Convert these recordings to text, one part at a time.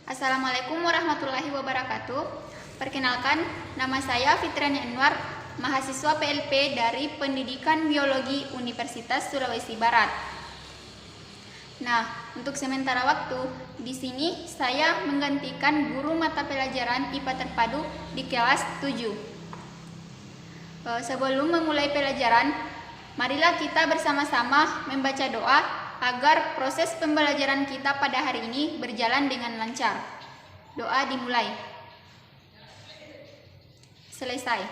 Assalamualaikum warahmatullahi wabarakatuh. Perkenalkan, nama saya Fitriani Anwar, mahasiswa PLP dari Pendidikan Biologi Universitas Sulawesi Barat. Nah, untuk sementara waktu, di sini saya menggantikan guru mata pelajaran IPA terpadu di kelas 7. Sebelum memulai pelajaran, marilah kita bersama-sama membaca doa agar proses pembelajaran kita pada hari ini berjalan dengan lancar. Doa dimulai. Selesai.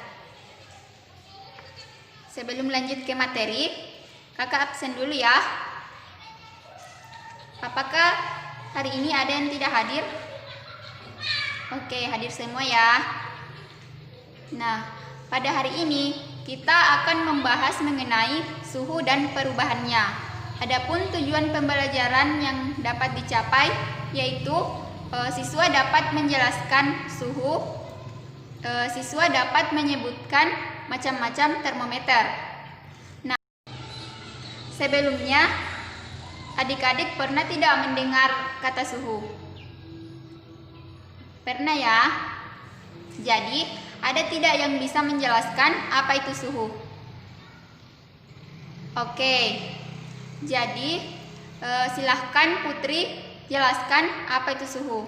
Sebelum lanjut ke materi, kakak absen dulu ya. Apakah hari ini ada yang tidak hadir? Oke, hadir semua ya. Nah, pada hari ini kita akan membahas mengenai suhu dan perubahannya. Adapun tujuan pembelajaran yang dapat dicapai yaitu siswa dapat menjelaskan suhu, siswa dapat menyebutkan macam-macam termometer. Nah, sebelumnya adik-adik pernah tidak mendengar kata suhu? Pernah ya? Jadi, ada tidak yang bisa menjelaskan apa itu suhu? Oke. Jadi, silahkan Putri jelaskan apa itu suhu.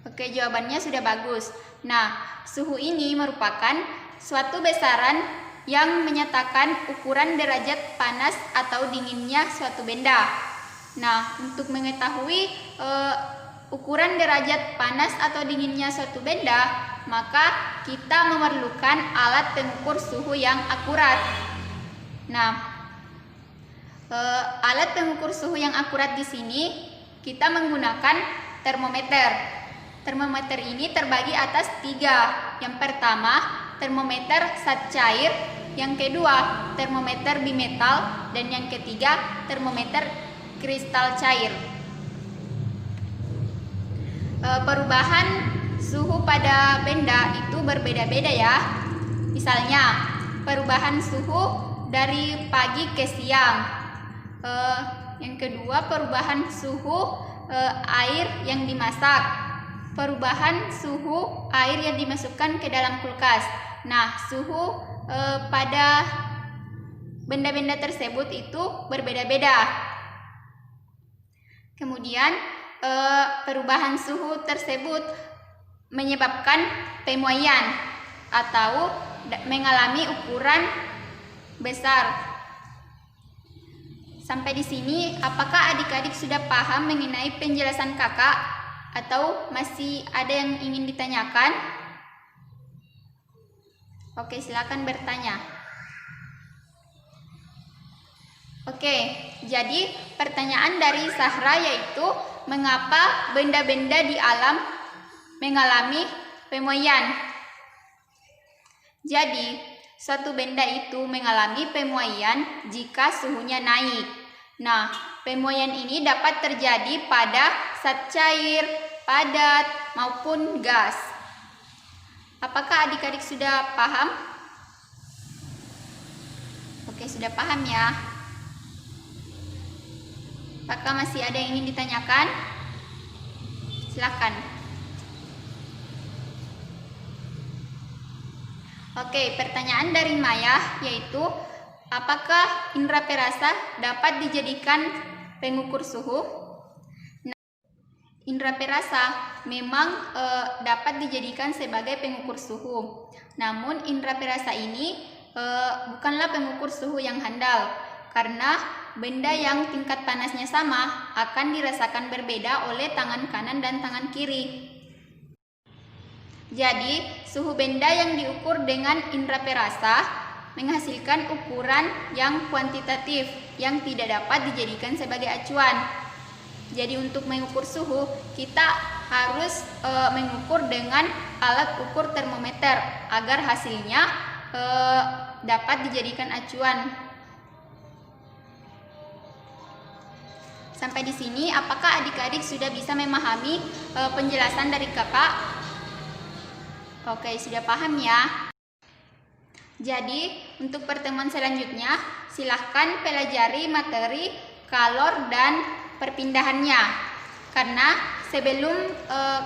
Oke, jawabannya sudah bagus. Nah, suhu ini merupakan suatu besaran yang menyatakan ukuran derajat panas atau dinginnya suatu benda. Nah, untuk mengetahui ukuran derajat panas atau dinginnya suatu benda, maka kita memerlukan alat pengukur suhu yang akurat. Nah, alat pengukur suhu yang akurat di sini kita menggunakan termometer. Termometer ini terbagi atas 3. Yang pertama, termometer zat cair. Yang kedua, termometer bimetal. Dan yang ketiga, termometer kristal cair. Perubahan suhu pada benda itu berbeda-beda ya. Misalnya, perubahan suhu dari pagi ke siang. Yang kedua, perubahan suhu air yang dimasak. Perubahan suhu air yang dimasukkan ke dalam kulkas. Nah, suhu pada benda-benda tersebut itu berbeda-beda. Kemudian, perubahan suhu tersebut menyebabkan pemuaian atau mengalami ukuran besar. Sampai di sini, apakah adik-adik sudah paham mengenai penjelasan kakak atau masih ada yang ingin ditanyakan? Oke, silakan bertanya. Oke, jadi pertanyaan dari Sahra yaitu mengapa benda-benda di alam mengalami pemuaian? Jadi, suatu benda itu mengalami pemuaian jika suhunya naik. Nah, pemuaian ini dapat terjadi pada zat cair, padat, maupun gas. Apakah adik-adik sudah paham? Oke, sudah paham ya. Apakah masih ada yang ingin ditanyakan? Silakan. Oke, pertanyaan dari Maya yaitu apakah indera perasa dapat dijadikan pengukur suhu? Nah, indera perasa memang dapat dijadikan sebagai pengukur suhu. Namun indera perasa ini bukanlah pengukur suhu yang handal karena benda yang tingkat panasnya sama akan dirasakan berbeda oleh tangan kanan dan tangan kiri. Jadi, suhu benda yang diukur dengan indera perasa menghasilkan ukuran yang kuantitatif yang tidak dapat dijadikan sebagai acuan. Jadi, untuk mengukur suhu, kita harus mengukur dengan alat ukur termometer agar hasilnya dapat dijadikan acuan. Sampai di sini, apakah adik-adik sudah bisa memahami penjelasan dari kakak? Oke, sudah paham ya. Jadi, untuk pertemuan selanjutnya silahkan pelajari materi kalor dan perpindahannya. Karena sebelum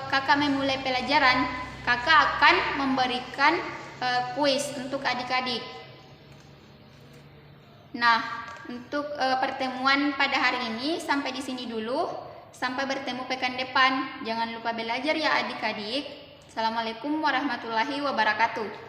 kakak memulai pelajaran, kakak akan memberikan kuis untuk adik-adik. Nah, untuk pertemuan pada hari ini sampai di sini dulu. Sampai bertemu pekan depan. Jangan lupa belajar ya adik-adik. Assalamualaikum warahmatullahi wabarakatuh.